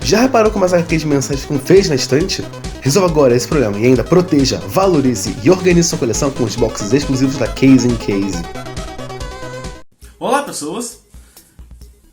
Já reparou como as HQs mensais ficam feias na estante? Resolva agora esse problema e ainda proteja, valorize e organize sua coleção com os boxes exclusivos da Case in Case. Olá pessoas!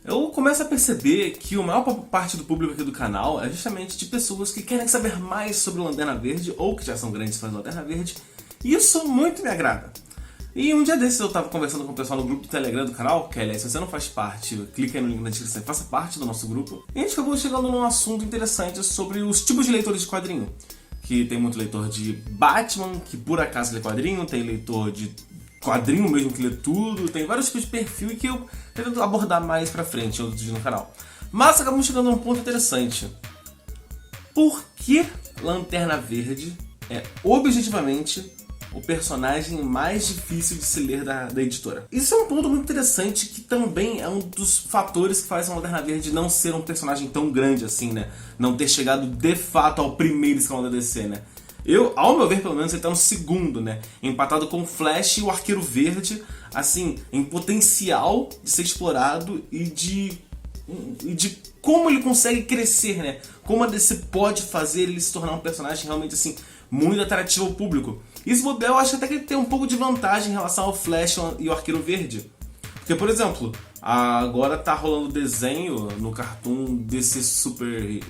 Eu começo a perceber que a maior parte do público aqui do canal é justamente de pessoas que querem saber mais sobre o Lanterna Verde ou que já são grandes fãs do Lanterna Verde, e isso muito me agrada. E um dia desses eu estava conversando com o pessoal no grupo do Telegram do canal, que aliás, se você não faz parte, clica aí no link na descrição e faça parte do nosso grupo. E a gente acabou chegando num assunto interessante sobre os tipos de leitores de quadrinho. Que tem muito leitor de Batman, que por acaso lê quadrinho, tem leitor de quadrinho mesmo que lê tudo, tem vários tipos de perfil e que eu tento abordar mais pra frente em outros vídeos no canal. Mas acabamos chegando num ponto interessante. Por que Lanterna Verde é objetivamente o personagem mais difícil de se ler da editora? Isso é um ponto muito interessante que também é um dos fatores que faz a Lanterna Verde não ser um personagem tão grande assim, né? Não ter chegado de fato ao primeiro escalão da DC, né? Ao meu ver, pelo menos, ele tá no segundo, né? Empatado com o Flash e o Arqueiro Verde, assim, em potencial de ser explorado e de como ele consegue crescer, né? Como a DC pode fazer ele se tornar um personagem realmente, assim, muito atrativo ao público. E esse bobeira eu acho até que ele tem um pouco de vantagem em relação ao Flash e o Arqueiro Verde. Porque, por exemplo, agora tá rolando desenho no Cartoon DC Super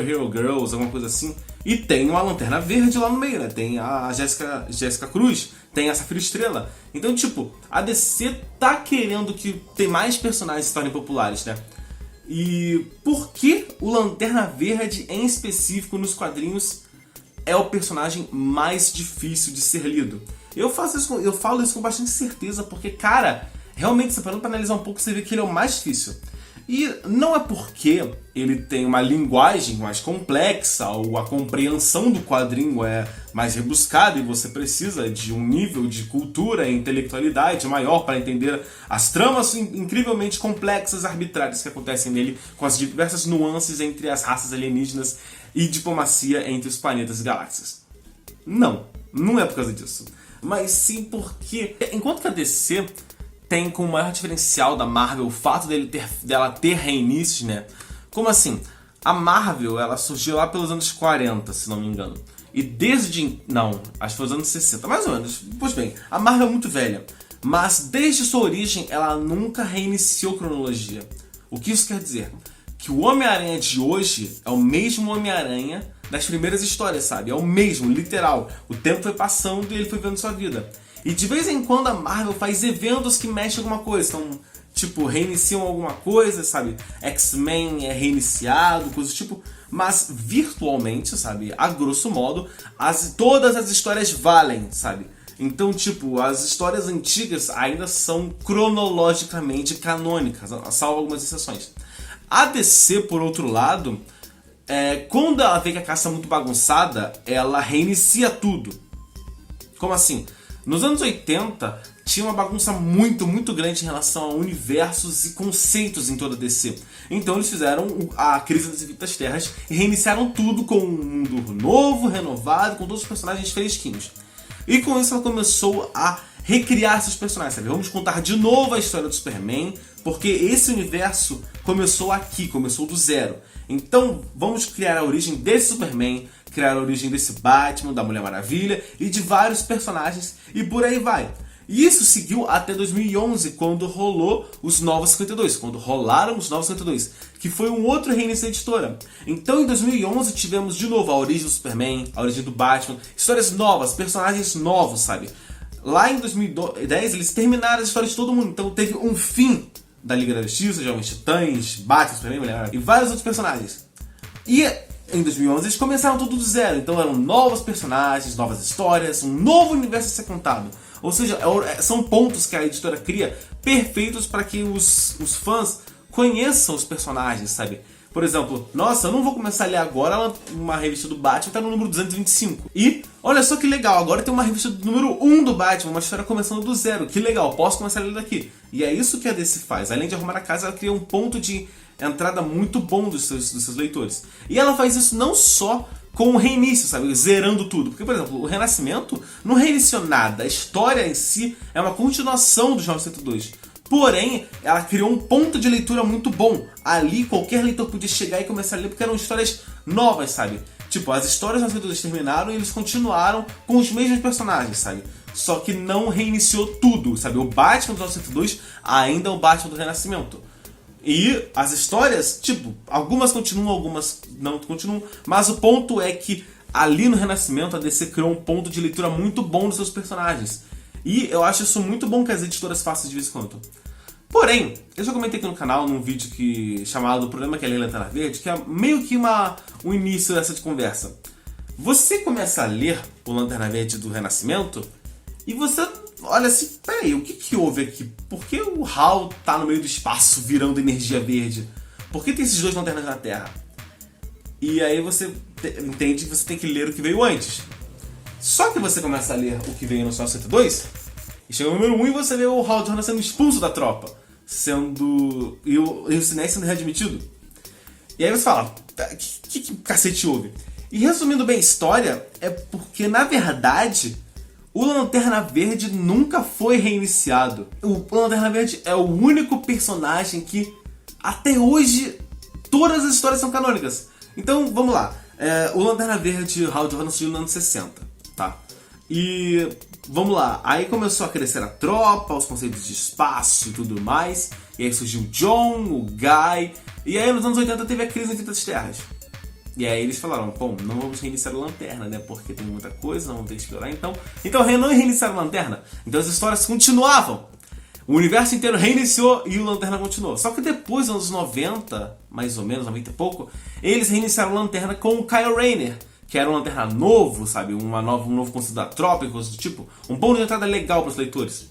Hero Girls, alguma coisa assim. E tem uma Lanterna Verde lá no meio, né? Tem a Jéssica Cruz, tem a Safira Estrela. Então, tipo, a DC tá querendo que tem mais personagens se tornem populares, né? E por que o Lanterna Verde, em específico, nos quadrinhos, é o personagem mais difícil de ser lido? Eu falo isso com bastante certeza, porque, cara, realmente, você parando pra analisar um pouco, você vê que ele é o mais difícil. E não é porque ele tem uma linguagem mais complexa ou a compreensão do quadrinho é mais rebuscada e você precisa de um nível de cultura e intelectualidade maior para entender as tramas incrivelmente complexas e arbitrárias que acontecem nele, com as diversas nuances entre as raças alienígenas e diplomacia entre os planetas e galáxias. Não é por causa disso. Mas sim porque, enquanto que a DC tem como maior diferencial da Marvel o fato dela ter reinícios, né? Como assim? A Marvel, ela surgiu lá pelos anos 40, se não me engano. E desde... não, acho que foi os anos 60, mais ou menos. Pois bem, a Marvel é muito velha. Mas desde sua origem, ela nunca reiniciou cronologia. O que isso quer dizer? Que o Homem-Aranha de hoje é o mesmo Homem-Aranha das primeiras histórias, sabe? É o mesmo, literal. O tempo foi passando e ele foi vendo sua vida. E de vez em quando a Marvel faz eventos que mexem alguma coisa. Então, tipo, reiniciam alguma coisa, sabe? X-Men é reiniciado, coisas do tipo. Mas virtualmente, sabe? A grosso modo, todas as histórias valem, sabe? Então, tipo, as histórias antigas ainda são cronologicamente canônicas, salvo algumas exceções. A DC, por outro lado, quando ela vê que a caça é muito bagunçada, ela reinicia tudo. Como assim? Nos anos 80, tinha uma bagunça muito grande em relação a universos e conceitos em toda a DC. Então eles fizeram a Crise das Infinitas Terras e reiniciaram tudo com um mundo novo, renovado, com todos os personagens fresquinhos. E com isso ela começou a recriar seus personagens, sabe? Vamos contar de novo a história do Superman, porque esse universo começou aqui, começou do zero. Então vamos criar a origem desse Superman, criar a origem desse Batman, da Mulher Maravilha e de vários personagens e por aí vai. E isso seguiu até 2011, quando rolou os Novos 52, quando rolaram os Novos 52, que foi um outro reinício da editora. Então em 2011 tivemos de novo a origem do Superman, a origem do Batman, histórias novas, personagens novos, sabe? Lá em 2010 eles terminaram as histórias de todo mundo, então teve um fim da Liga da Justiça, Jovens Titãs, Batman, Superman, Mulher Maravilha e vários outros personagens. E em 2011 eles começaram tudo do zero, então eram novos personagens, novas histórias, um novo universo a ser contado. Ou seja, são pontos que a editora cria perfeitos para que os fãs conheçam os personagens, sabe? Por exemplo, nossa, eu não vou começar a ler agora uma revista do Batman, tá no número 225. E, olha só que legal, agora tem uma revista do número 1 do Batman, uma história começando do zero. Que legal, posso começar a ler daqui. E é isso que a DC faz. Além de arrumar a casa, ela cria um ponto de entrada muito bom dos seus leitores. E ela faz isso não só com o reinício, sabe? Zerando tudo. Porque, por exemplo, o Renascimento não reiniciou nada. A história em si é uma continuação dos 902. Porém, ela criou um ponto de leitura muito bom. Ali, qualquer leitor podia chegar e começar a ler, porque eram histórias novas, sabe? Tipo, as histórias das Aventuras terminaram e eles continuaram com os mesmos personagens, sabe? Só que não reiniciou tudo, sabe? O Batman do 902 ainda é o Batman do Renascimento. E as histórias, tipo, algumas continuam, algumas não continuam. Mas o ponto é que ali no Renascimento a DC criou um ponto de leitura muito bom dos seus personagens. E eu acho isso muito bom que as editoras façam de vez em quando. Porém, eu já comentei aqui no canal, num vídeo chamado O Problema que é ler Lanterna Verde, que é meio que um início dessa de conversa. Você começa a ler o Lanterna Verde do Renascimento e você olha assim, peraí, o que houve aqui? Por que o Hal tá no meio do espaço virando energia verde? Por que tem esses dois lanternas na Terra? E aí você entende que você tem que ler o que veio antes. Só que você começa a ler o que veio no 902 e chega no número 1 e você vê o Hal Jordan sendo expulso da tropa. E o Sinestro sendo readmitido. E aí você fala, que cacete houve? E resumindo bem a história, é porque na verdade o Lanterna Verde nunca foi reiniciado. O Lanterna Verde é o único personagem que até hoje todas as histórias são canônicas. Então vamos lá, o Lanterna Verde Hal Jordan surgiu nos anos 60, tá? E vamos lá, aí começou a crescer a tropa, os conceitos de espaço e tudo mais. E aí surgiu o John, o Guy. E aí nos anos 80 teve a crise Infinitas Terras. E aí eles falaram, bom, não vamos reiniciar a Lanterna, né? Porque tem muita coisa, não vamos ter que explorar. Então não reiniciaram a Lanterna. Então as histórias continuavam. O universo inteiro reiniciou e o Lanterna continuou. Só que depois, nos anos 90, mais ou menos, 90 e pouco, eles reiniciaram a Lanterna com o Kyle Rayner, que era um Lanterna novo, sabe? Um novo conceito da tropa e coisas do tipo. Um ponto de entrada legal para os leitores.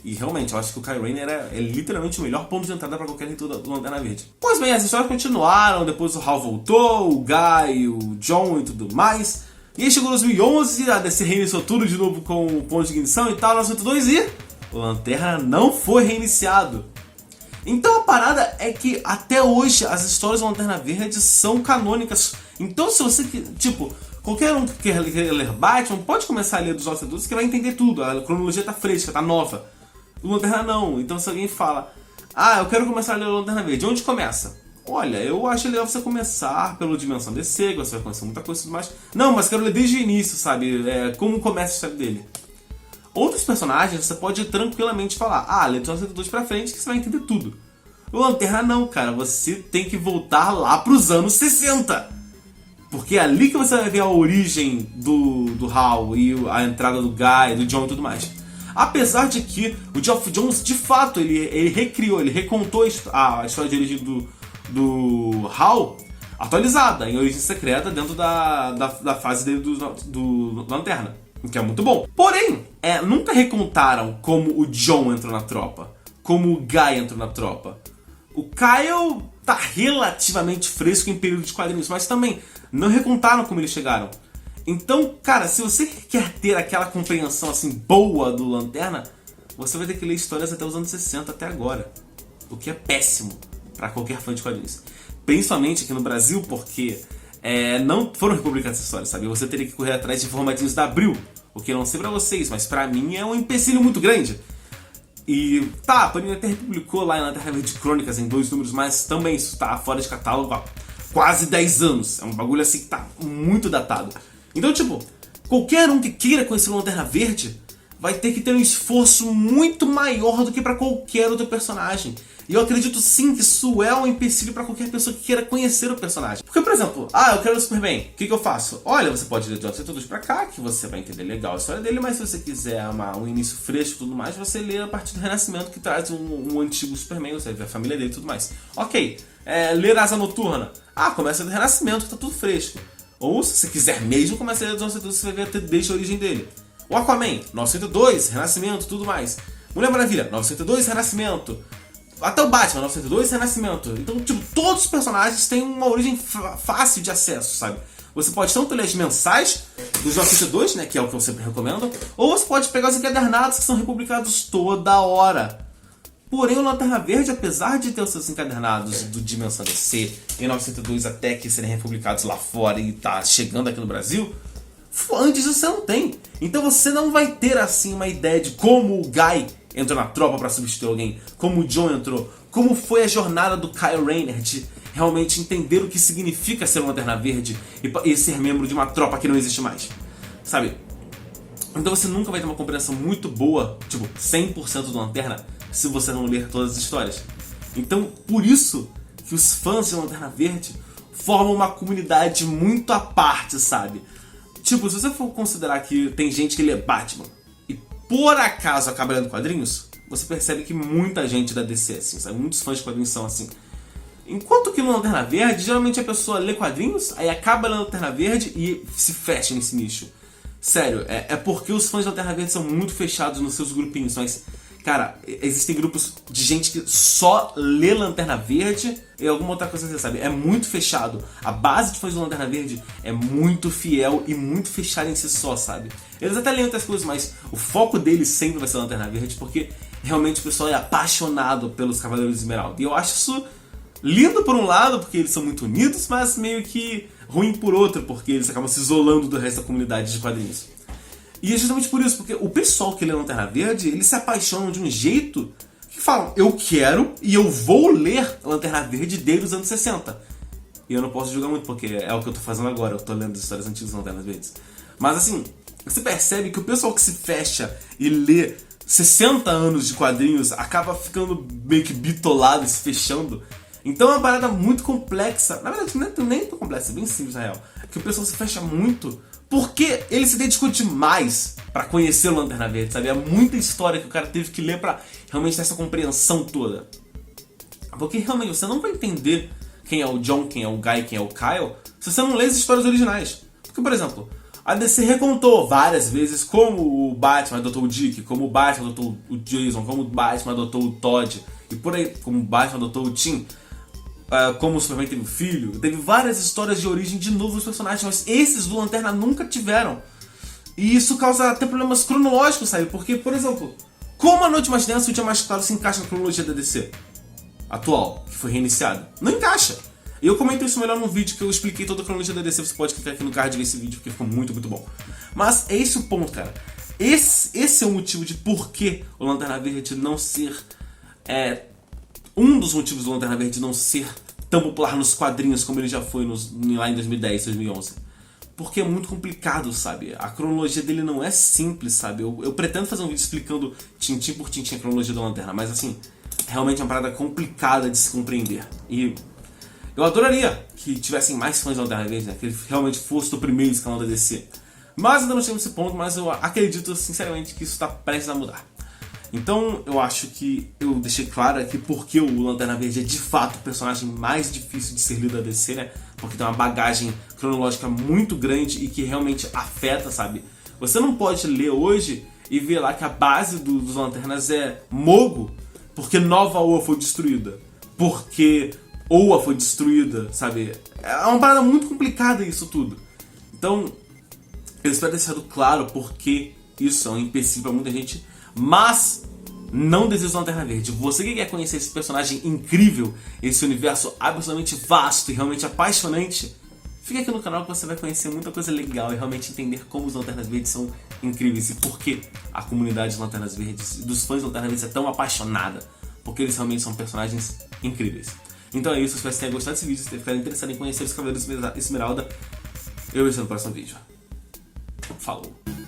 E realmente, eu acho que o Kyle Rayner é literalmente o melhor ponto de entrada para qualquer leitor do Lanterna Verde. Pois bem, as histórias continuaram, depois o Hal voltou, o Guy, o John e tudo mais. E aí chegou 2011, a DC reiniciou tudo de novo com o ponto de ignição e tal, 902 e o Lanterna não foi reiniciado. Então a parada é que até hoje as histórias do Lanterna Verde são canônicas. Então se você, tipo, qualquer um que quer ler Batman, pode começar a ler dos 902 que vai entender tudo. A cronologia tá fresca, tá nova. O Lanterna não. Então se alguém fala, eu quero começar a ler o Lanterna Verde, onde começa? Olha, eu acho legal você começar pelo Dimensão DC, que você vai conhecer muita coisa e tudo mais. Não, mas quero ler desde o início, sabe? Como começa a história dele. Outros personagens você pode tranquilamente falar, lê do 902 pra frente que você vai entender tudo. O Lanterna não, cara, você tem que voltar lá pros anos 60. Porque é ali que você vai ver a origem do Hal e a entrada do Guy, do John e tudo mais. Apesar de que o Geoff Johns, de fato, ele recriou, ele recontou a história de origem do Hal atualizada, em Origem Secreta, dentro da fase dele do Lanterna. Que é muito bom. Porém, nunca recontaram como o John entrou na tropa, como o Guy entrou na tropa. O Kyle tá relativamente fresco em período de quadrinhos, mas também não recontaram como eles chegaram. Então, cara, se você quer ter aquela compreensão assim boa do Lanterna, você vai ter que ler histórias até os anos 60, até agora. O que é péssimo para qualquer fã de quadrinhos. Principalmente aqui no Brasil, porque não foram republicadas essas histórias, sabe? Você teria que correr atrás de formatinhos da Abril, o que eu não sei pra vocês, mas pra mim é um empecilho muito grande. E a Panini até republicou lá em Lanterna Verde Crônicas em 2 números, mas também isso tá fora de catálogo há quase 10 anos. É um bagulho assim que tá muito datado. Então, tipo, qualquer um que queira conhecer o Lanterna Verde vai ter que ter um esforço muito maior do que pra qualquer outro personagem. E eu acredito sim que isso é um empecilho pra qualquer pessoa que queira conhecer o personagem. Porque, por exemplo, eu quero o Superman, o que eu faço? Olha, você pode ler de 902 pra cá, que você vai entender legal a história dele, mas se você quiser um início fresco e tudo mais, você lê a partir do Renascimento, que traz um antigo Superman, você vê a família dele e tudo mais. Ok, ler Asa Noturna. Começa do Renascimento, que tá tudo fresco. Ou, se você quiser mesmo, começa a ler de 902, você vai ver desde a origem dele. O Aquaman, 902, Renascimento, tudo mais. Mulher Maravilha, 902, Renascimento. Até o Batman, 902, Renascimento. Então, tipo, todos os personagens têm uma origem fácil de acesso, sabe? Você pode tanto ler as mensais dos 902, né, que é o que eu sempre recomendo, ou você pode pegar os encadernados que são republicados toda hora. Porém, o Lanterna Verde, apesar de ter os seus encadernados do Dimensão DC em 902 até que serem republicados lá fora e tá chegando aqui no Brasil, antes você não tem. Então você não vai ter assim uma ideia de como o Guy entrou na tropa pra substituir alguém, como o Jon entrou, como foi a jornada do Kyle Rayner de realmente entender o que significa ser uma Lanterna Verde e ser membro de uma tropa que não existe mais, sabe? Então você nunca vai ter uma compreensão muito boa, tipo, 100% do Lanterna, se você não ler todas as histórias. Então, por isso que os fãs de Lanterna Verde formam uma comunidade muito à parte, sabe? Tipo, se você for considerar que tem gente que lê Batman e por acaso acaba lendo quadrinhos, você percebe que muita gente da DC é assim, sabe? Muitos fãs de quadrinhos são assim. Enquanto que no Lanterna Verde, geralmente a pessoa lê quadrinhos, aí acaba lendo Lanterna Verde e se fecha nesse nicho. Sério, é porque os fãs de Lanterna Verde são muito fechados nos seus grupinhos, mas, cara, existem grupos de gente que só lê Lanterna Verde e alguma outra coisa, você sabe, é muito fechado. A base de fãs de Lanterna Verde é muito fiel e muito fechada em si só, sabe? Eles até leem outras coisas, mas o foco deles sempre vai ser Lanterna Verde, porque realmente o pessoal é apaixonado pelos Cavaleiros de Esmeralda. E eu acho isso lindo por um lado, porque eles são muito unidos, mas meio que ruim por outro, porque eles acabam se isolando do resto da comunidade de quadrinhos. E é justamente por isso, porque o pessoal que lê Lanterna Verde, eles se apaixonam de um jeito que falam, eu quero e eu vou ler Lanterna Verde desde os anos 60. E eu não posso julgar muito, porque é o que eu tô fazendo agora, eu tô lendo as histórias antigas de Lanternas Verdes. Mas assim, você percebe que o pessoal que se fecha e lê 60 anos de quadrinhos acaba ficando meio que bitolado e se fechando. Então é uma parada muito complexa. Na verdade, nem tão complexa, é bem simples na real. Que o pessoal se fecha muito porque ele se dedicou demais pra conhecer o Lanterna Verde, sabe? É muita história que o cara teve que ler pra realmente ter essa compreensão toda. Porque realmente você não vai entender quem é o Jon, quem é o Guy, quem é o Kyle, se você não lê as histórias originais. Porque, por exemplo, a DC recontou várias vezes como o Batman adotou o Dick, como o Batman adotou o Jason, como o Batman adotou o Todd, e por aí, como o Batman adotou o Tim. Como o Superman teve um filho, teve várias histórias de origem de novos personagens, mas esses do Lanterna nunca tiveram. E isso causa até problemas cronológicos, sabe? Porque, por exemplo, como a Noite Mais Densa e o Dia Mais Claro se encaixa na cronologia da DC atual, que foi reiniciada? Não encaixa. E eu comentei isso melhor num vídeo que eu expliquei toda a cronologia da DC, você pode clicar aqui no card e ver esse vídeo, porque ficou muito, muito bom. Mas é esse o ponto, cara. Esse é o motivo de por que o Lanterna Verde não ser... um dos motivos do Lanterna Verde não ser tão popular nos quadrinhos como ele já foi lá em 2010, 2011. Porque é muito complicado, sabe? A cronologia dele não é simples, sabe? Eu pretendo fazer um vídeo explicando tintim por tintim a cronologia do Lanterna, mas assim, realmente é uma parada complicada de se compreender. E eu adoraria que tivessem mais fãs do Lanterna Verde, né? Que ele realmente fosse o primeiro escalão da DC. Mas ainda não chegamos nesse ponto, mas eu acredito sinceramente que isso está prestes a mudar. Então eu acho que eu deixei claro aqui porque o Lanterna Verde é de fato o personagem mais difícil de ser lido da DC, né? Porque tem uma bagagem cronológica muito grande e que realmente afeta, sabe? Você não pode ler hoje e ver lá que a base dos Lanternas é Mogo, porque Nova Oa foi destruída, porque Oa foi destruída, sabe? É uma parada muito complicada isso tudo. Então eu espero ter sido claro porque isso é um empecilho pra muita gente. Mas não desista do Lanterna Verde. Você que quer conhecer esse personagem incrível, esse universo absolutamente vasto e realmente apaixonante, fica aqui no canal que você vai conhecer muita coisa legal e realmente entender como os Lanternas Verdes são incríveis e por que a comunidade de Lanternas Verdes, dos fãs de Lanterna Verdes, é tão apaixonada. Porque eles realmente são personagens incríveis. Então é isso, espero que você tenha gostado desse vídeo, se tenha ficado interessado em conhecer os Cavaleiros Esmeralda. Eu vejo você no próximo vídeo. Falou!